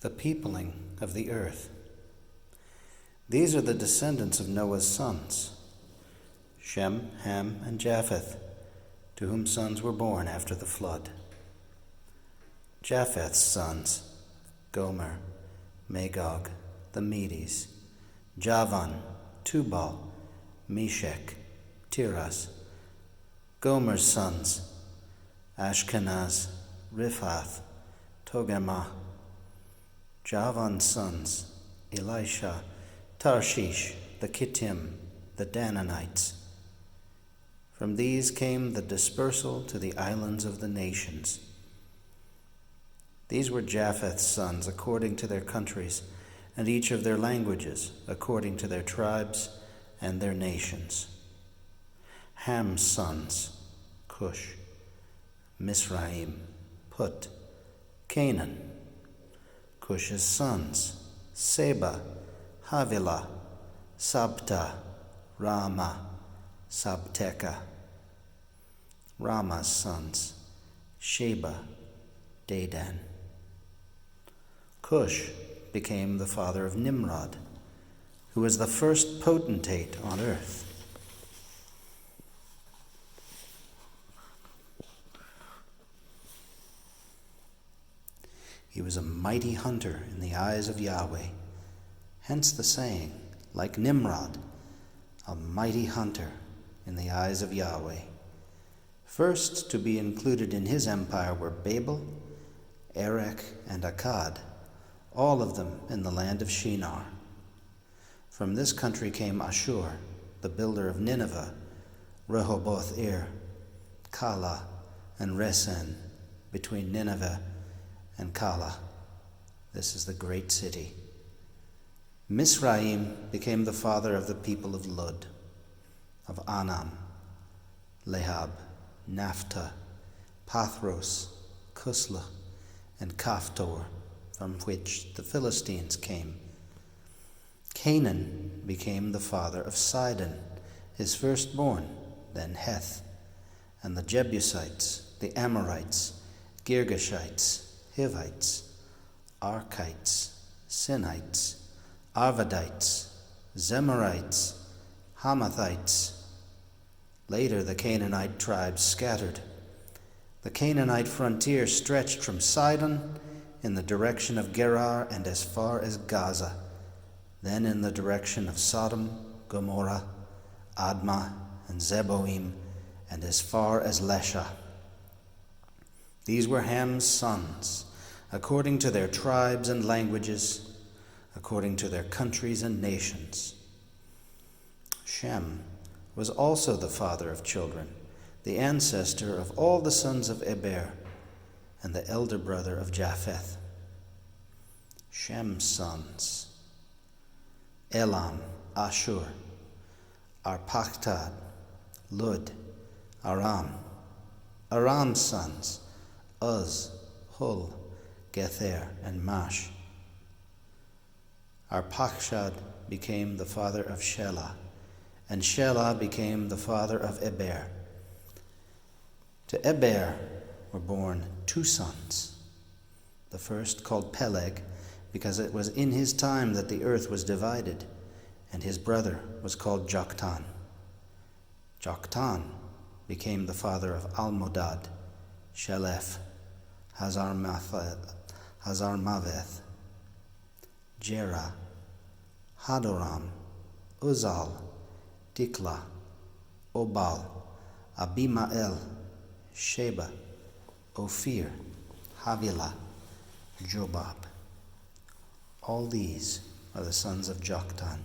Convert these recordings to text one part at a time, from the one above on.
The peopling of the earth. These are the descendants of Noah's sons, Shem, Ham, and Japheth, to whom sons were born after the flood. Japheth's sons, Gomer, Magog, the Medes, Javan, Tubal, Meshech, Tiras. Gomer's sons, Ashkenaz, Riphath, Togarmah. Javan's sons, Elisha, Tarshish, the Kittim, the Dananites. From these came the dispersal to the islands of the nations. These were Japheth's sons according to their countries, and each of their languages according to their tribes and their nations. Ham's sons, Cush, Mizraim, Put, Canaan. Cush's sons, Seba, Havilah, Sabta, Rama, Sabteka. Rama's sons, Sheba, Dedan. Cush became the father of Nimrod, who was the first potentate on earth. He was a mighty hunter in the eyes of Yahweh. Hence the saying, like Nimrod, a mighty hunter in the eyes of Yahweh. First to be included in his empire were Babel, Erech, and Akkad, all of them in the land of Shinar. From this country came Ashur, the builder of Nineveh, Rehoboth-ir, Kala, and Resen, between Nineveh and Kala. This is the great city. Mizraim became the father of the people of Lud, of Anam, Lehab, Naphtah, Pathros, Cusla, and Caphtor, from which the Philistines came. Canaan became the father of Sidon, his firstborn, then Heth, and the Jebusites, the Amorites, Girgashites, Hivites, Archites, Sinites, Arvadites, Zemarites, Hamathites. Later the Canaanite tribes scattered. The Canaanite frontier stretched from Sidon in the direction of Gerar and as far as Gaza, then in the direction of Sodom, Gomorrah, Admah, and Zeboim, and as far as Lesha. These were Ham's sons, according to their tribes and languages, according to their countries and nations. Shem was also the father of children, the ancestor of all the sons of Eber, and the elder brother of Japheth. Shem's sons, Elam, Ashur, Arpachshad, Lud, Aram. Aram's sons, Uz, Hul, Gether, and Mash. Arpachshad became the father of Shelah, and Shelah became the father of Eber. To Eber were born two sons. The first, called Peleg, because it was in his time that the earth was divided, and his brother was called Joktan. Joktan became the father of Almodad, Sheleph, Hazarmaveth, Jerah, Hadoram, Uzal, Dikla, Obal, Abimael, Sheba, Ophir, Havilah, Jobab. All these are the sons of Joktan.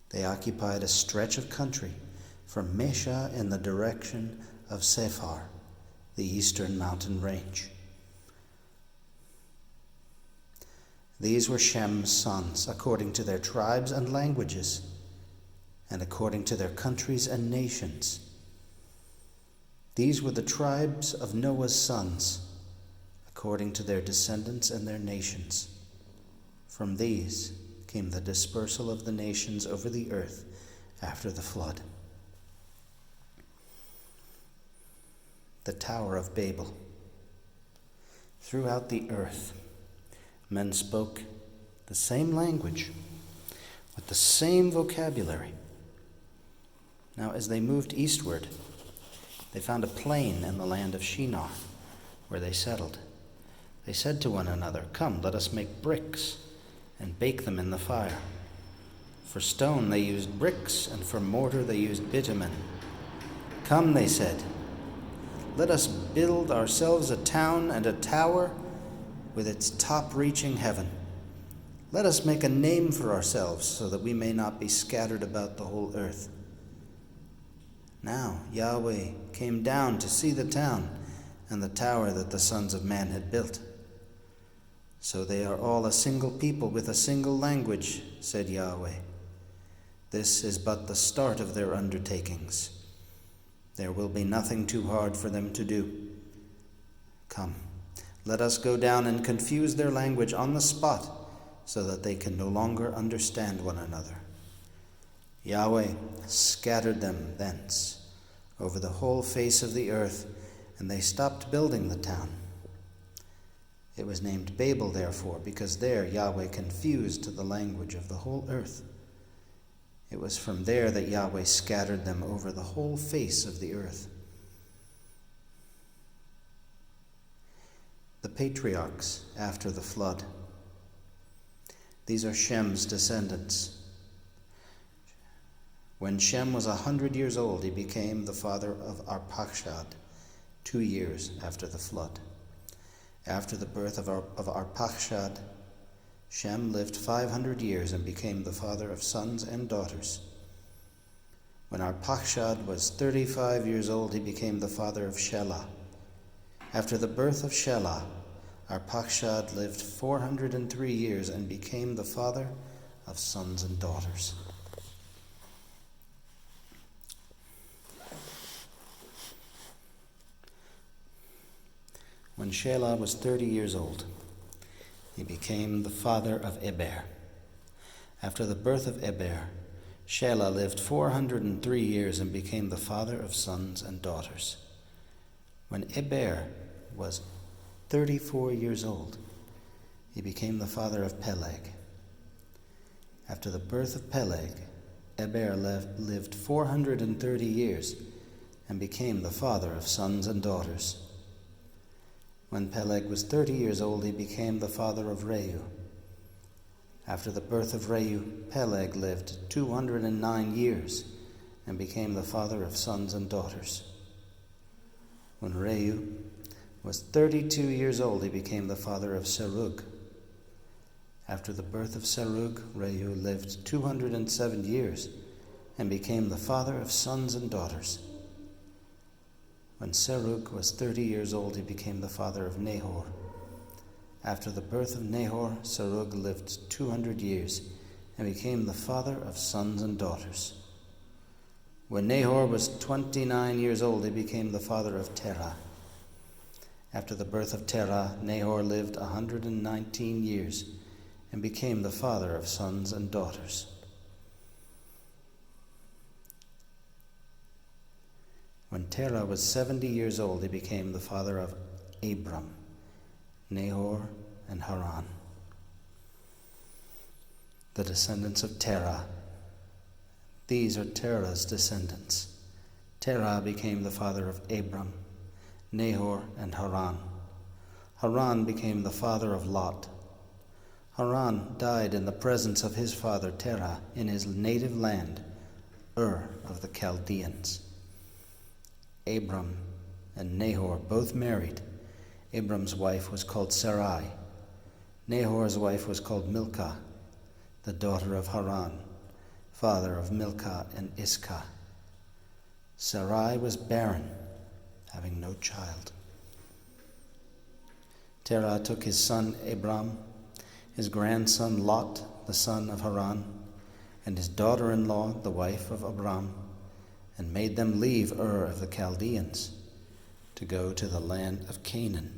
They occupied a stretch of country from Mesha in the direction of Sephar, the eastern mountain range. These were Shem's sons, according to their tribes and languages, and according to their countries and nations. These were the tribes of Noah's sons, according to their descendants and their nations. From these came the dispersal of the nations over the earth after the flood. The Tower of Babel. Throughout the earth Men spoke the same language with the same vocabulary. Now, as they moved eastward, they found a plain in the land of Shinar, where they settled. They said to one another, "Come, let us make bricks and bake them in the fire." For stone they used bricks, and for mortar they used bitumen. "Come," they said, "let us build ourselves a town and a tower with its top reaching heaven. Let us make a name for ourselves so that we may not be scattered about the whole earth." Now Yahweh came down to see the town and the tower that the sons of man had built. "So they are all a single people with a single language," said Yahweh. "This is but the start of their undertakings. There will be nothing too hard for them to do. Come, let us go down and confuse their language on the spot, so that they can no longer understand one another." Yahweh scattered them thence over the whole face of the earth, and they stopped building the town. It was named Babel, therefore, because there Yahweh confused the language of the whole earth. It was from there that Yahweh scattered them over the whole face of the earth. The patriarchs after the flood. These are Shem's descendants. When Shem was 100 years old, he became the father of Arpachshad, 2 years after the flood. After the birth of Arpachshad, Shem lived 500 years and became the father of sons and daughters. When Arpachshad was 35 years old, he became the father of Shelah. After the birth of Shelah, Arpachshad lived 403 years and became the father of sons and daughters. When Shelah was 30 years old, he became the father of Eber. After the birth of Eber, Shelah lived 403 years and became the father of sons and daughters. When Eber was 34 years old, he became the father of Peleg. After the birth of Peleg, Eber lived 430 years and became the father of sons and daughters. When Peleg was 30 years old, he became the father of Reu. After the birth of Reu, Peleg lived 209 years and became the father of sons and daughters. When Reu was 32 years old, he became the father of Serug. After the birth of Serug, Reu lived 207 years and became the father of sons and daughters. When Serug was 30 years old, he became the father of Nahor. After the birth of Nahor, Serug lived 200 years and became the father of sons and daughters. When Nahor was 29 years old, he became the father of Terah. After the birth of Terah, Nahor lived 119 years and became the father of sons and daughters. When Terah was 70 years old, he became the father of Abram, Nahor, and Haran. The descendants of Terah. These are Terah's descendants. Terah became the father of Abram, Nahor, and Haran. Haran became the father of Lot. Haran died in the presence of his father Terah in his native land, Ur of the Chaldeans. Abram and Nahor both married. Abram's wife was called Sarai. Nahor's wife was called Milcah, the daughter of Haran, father of Milcah and Iscah. Sarai was barren, having no child. Terah took his son Abram, his grandson Lot, the son of Haran, and his daughter-in-law, the wife of Abram, and made them leave Ur of the Chaldeans to go to the land of Canaan.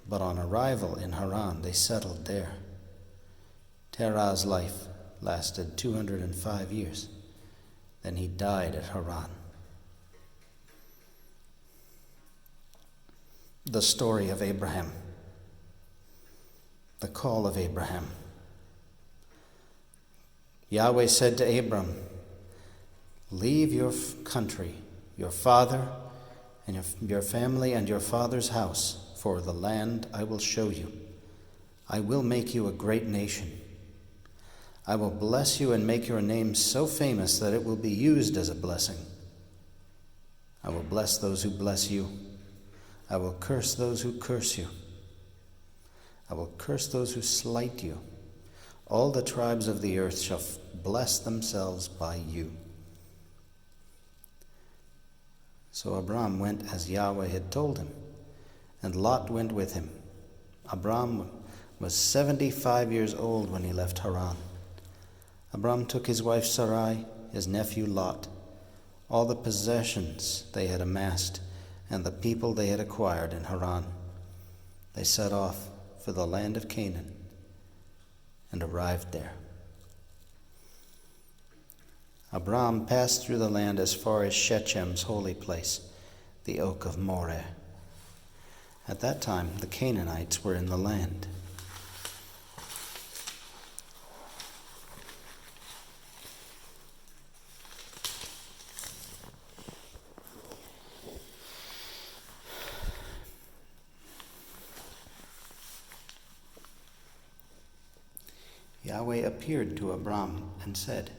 But on arrival in Haran, they settled there. Terah's life lasted 205 years. Then he died at Haran. The story of Abraham. The call of Abraham. Yahweh said to Abram, "Leave your country, your father, and your family and your father's house, for the land I will show you. I will make you a great nation. I will bless you and make your name so famous that it will be used as a blessing. I will bless those who bless you. I will curse those who curse you. I will curse those who slight you. All the tribes of the earth shall bless themselves by you." So Abram went as Yahweh had told him, and Lot went with him. Abram was 75 years old when he left Haran. Abram took his wife Sarai, his nephew Lot, all the possessions they had amassed, and the people they had acquired in Haran. They set off for the land of Canaan and arrived there. Abram passed through the land as far as Shechem's holy place, the oak of Moreh. At that time, the Canaanites were in the land. Yahweh appeared to Abram and said,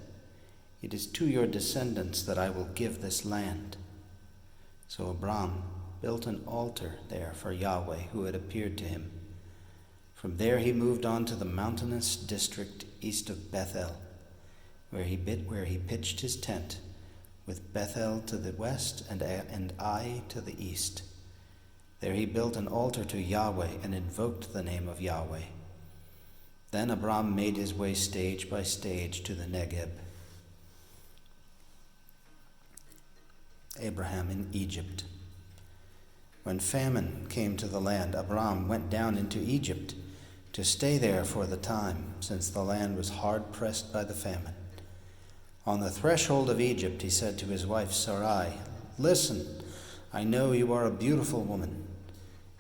"It is to your descendants that I will give this land." So Abram built an altar there for Yahweh who had appeared to him. From there he moved on to the mountainous district east of Bethel, where he pitched his tent, with Bethel to the west and Ai to the east. There he built an altar to Yahweh and invoked the name of Yahweh. Then Abram made his way stage by stage to the Negeb. Abraham in Egypt. When famine came to the land, Abram went down into Egypt to stay there for the time, since the land was hard pressed by the famine. On the threshold of Egypt, he said to his wife Sarai, "Listen, I know you are a beautiful woman.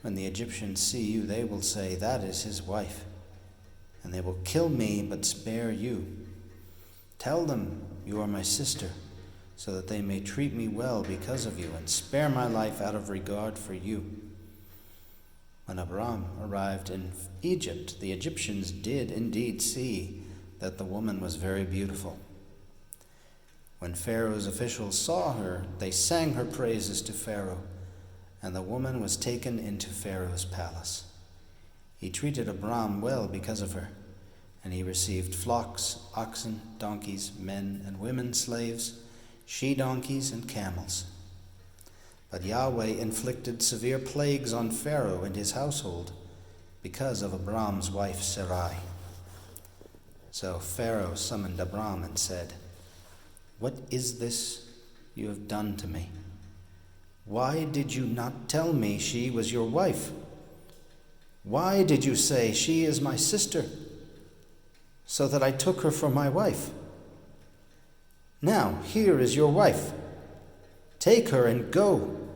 When the Egyptians see you, they will say, 'That is his wife.' And they will kill me, but spare you. Tell them you are my sister, so that they may treat me well because of you, and spare my life out of regard for you." When Abram arrived in Egypt, the Egyptians did indeed see that the woman was very beautiful. When Pharaoh's officials saw her, they sang her praises to Pharaoh, and the woman was taken into Pharaoh's palace. He treated Abram well because of her, and he received flocks, oxen, donkeys, men and women slaves, she-donkeys and camels. But Yahweh inflicted severe plagues on Pharaoh and his household because of Abram's wife Sarai. So Pharaoh summoned Abram and said, "What is this you have done to me? Why did you not tell me she was your wife? Why did you say, 'She is my sister,' so that I took her for my wife? Now, here is your wife. Take her and go."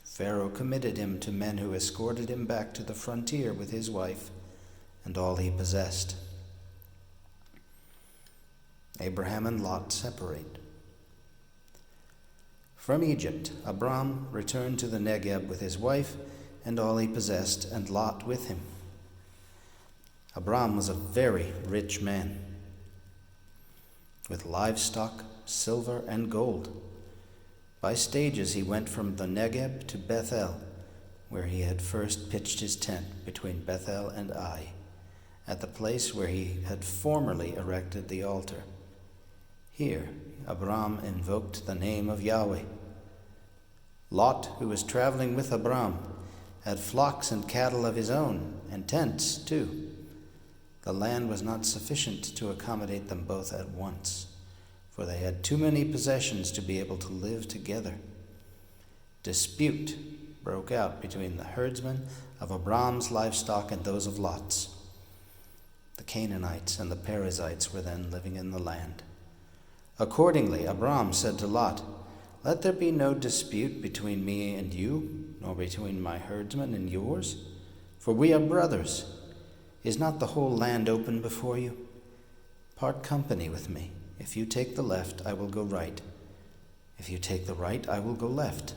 Pharaoh committed him to men who escorted him back to the frontier with his wife and all he possessed. Abraham and Lot separate. From Egypt, Abram returned to the Negeb with his wife and all he possessed, and Lot with him. Abram was a very rich man, with livestock, silver, and gold. By stages he went from the Negeb to Bethel, where he had first pitched his tent between Bethel and Ai, at the place where he had formerly erected the altar. Here Abram invoked the name of Yahweh. Lot, who was traveling with Abram, had flocks and cattle of his own, and tents too. The land was not sufficient to accommodate them both at once, for they had too many possessions to be able to live together. Dispute broke out between the herdsmen of Abram's livestock and those of Lot's. The Canaanites and the Perizzites were then living in the land. Accordingly, Abram said to Lot, "Let there be no dispute between me and you, nor between my herdsmen and yours. for we are brothers. Is not the whole land open before you? Part company with me. If you take the left, I will go right. If you take the right, I will go left."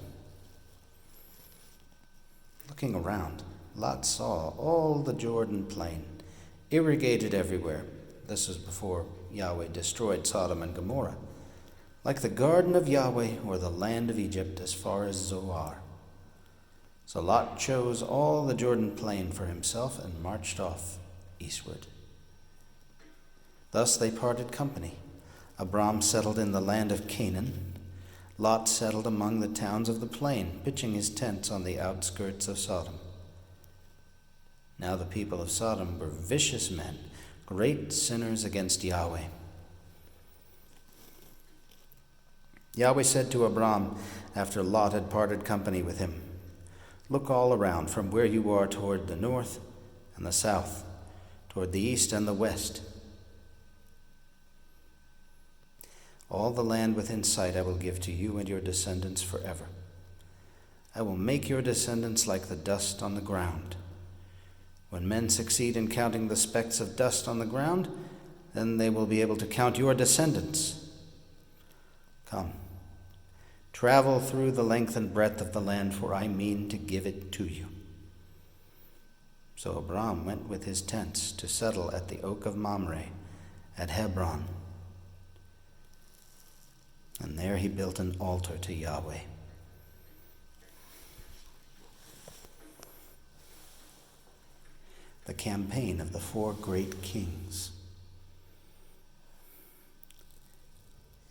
Looking around, Lot saw all the Jordan plain, irrigated everywhere. This was before Yahweh destroyed Sodom and Gomorrah, like the garden of Yahweh or the land of Egypt as far as Zoar. So Lot chose all the Jordan plain for himself and marched off eastward. Thus they parted company. Abram settled in the land of Canaan. Lot settled among the towns of the plain, pitching his tents on the outskirts of Sodom. Now the people of Sodom were vicious men, great sinners against Yahweh. Yahweh said to Abram after Lot had parted company with him, "Look all around from where you are toward the north and the south, toward the east and the west. All the land within sight I will give to you and your descendants forever. I will make your descendants like the dust on the ground. When men succeed in counting the specks of dust on the ground, then they will be able to count your descendants. Come, travel through the length and breadth of the land, for I mean to give it to you." So Abram went with his tents to settle at the oak of Mamre at Hebron. And there he built an altar to Yahweh. The campaign of the 4 great kings.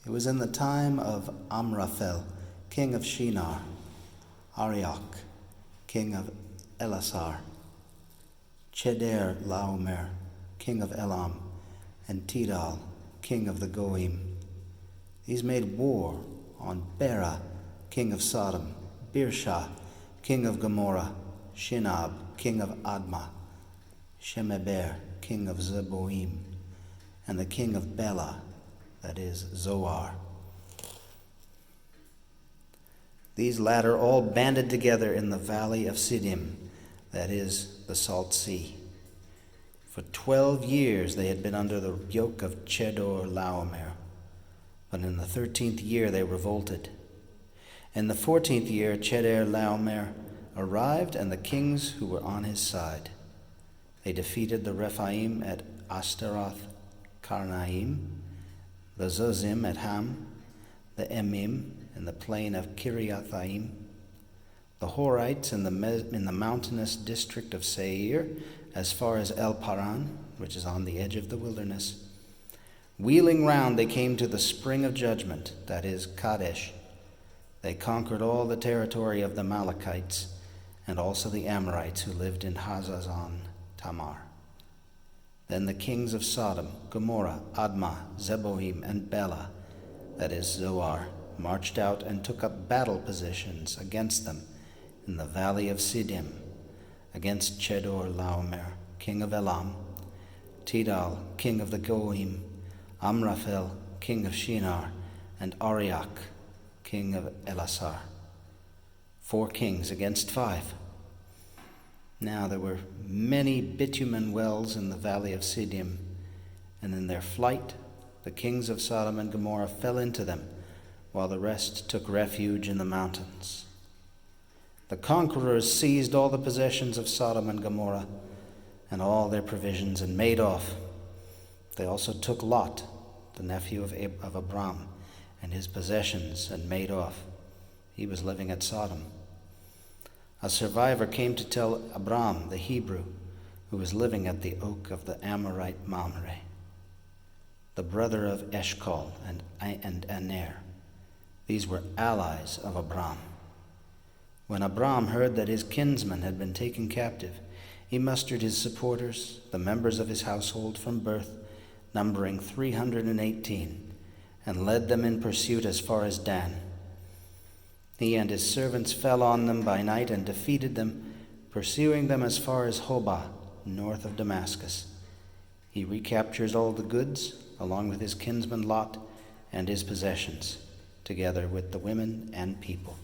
It was in the time of Amraphel, king of Shinar, Arioch, king of Elasar, Cheder Laomer, king of Elam, and Tidal, king of the Goim. These made war on Bera, king of Sodom, Birsha, king of Gomorrah, Shinab, king of Admah, Shemeber, king of Zeboim, and the king of Bela, that is, Zoar. These latter all banded together in the valley of Siddim, that is, the Salt Sea. For 12 years they had been under the yoke of Chedor Laomer, but in the 13th year they revolted. In the 14th year Chedor Laomer arrived, and the kings who were on his side. They defeated the Rephaim at Ashtaroth Karnaim, the Zuzim at Ham, the Emim in the plain of Kiriathaim, the Horites in the mountainous district of Seir, as far as El Paran, which is on the edge of the wilderness. Wheeling round, they came to the spring of judgment, that is, Kadesh. They conquered all the territory of the Amalekites, and also the Amorites who lived in Hazazon Tamar. Then the kings of Sodom, Gomorrah, Admah, Zeboim, and Bela, that is, Zoar, marched out and took up battle positions against them in the valley of Siddim, against Chedor Laomer, king of Elam, Tidal, king of the Goim, Amraphel, king of Shinar, and Arioch, king of Elasar. 4 kings against 5. Now there were many bitumen wells in the valley of Siddim, and in their flight the kings of Sodom and Gomorrah fell into them, while the rest took refuge in the mountains. The conquerors seized all the possessions of Sodom and Gomorrah and all their provisions and made off. They also took Lot, the nephew of Abram, and his possessions and made off. He was living at Sodom. A survivor came to tell Abram, the Hebrew, who was living at the oak of the Amorite Mamre, the brother of Eshcol and Aner. These were allies of Abram. When Abram heard that his kinsman had been taken captive, he mustered his supporters, the members of his household from birth, numbering 318, and led them in pursuit as far as Dan. He and his servants fell on them by night and defeated them, pursuing them as far as Hobah, north of Damascus. He recaptures all the goods, along with his kinsman Lot and his possessions, together with the women and people.